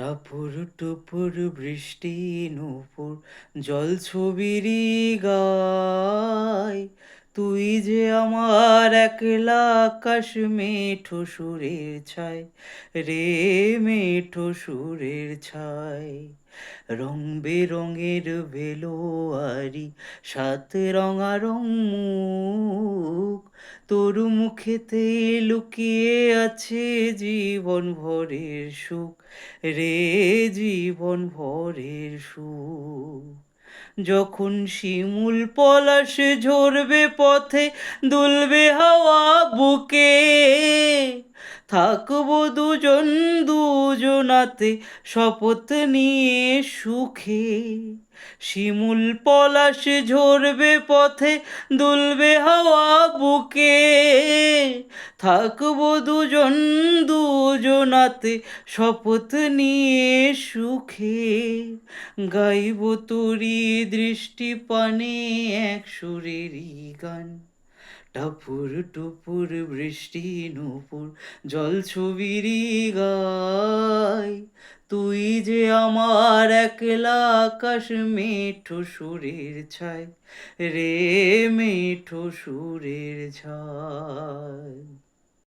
টাপুর টুপুর বৃষ্টি নূপুর জলছবিরই গায়। তুই যে আমার একলা আকাশ মেঠো সুরের ছায় রে, মেঠো সুরের ছায়। রং বেরঙের ভেলোয়ারি সাত রঙারং মুখ, তোর মুখেতে লুকিয়ে আছে জীবন ভরের সুখ রে, জীবন ভরের সুখ। যখন শিমুল পলাশ ঝরবে পথে, দুলবে হাওয়া বুকে, থাকবো দুজন দুজনাতে শপথ নিয়ে সুখে। শিমুল পলাশ ঝরবে পথে, দুলবে হাওয়া বুকে, থাকবো দুজন দুজনাতে শপথ নিয়ে সুখে। গাইব তোরি দৃষ্টি পানে এক সুরেরই গান। টাপুর টুপুর বৃষ্টি নূপুর জলছবিরই গায়। তুই যে আমার একলা আকাশ মেঠো সুরের ছায় রে, মেঠো সুরের ছায়।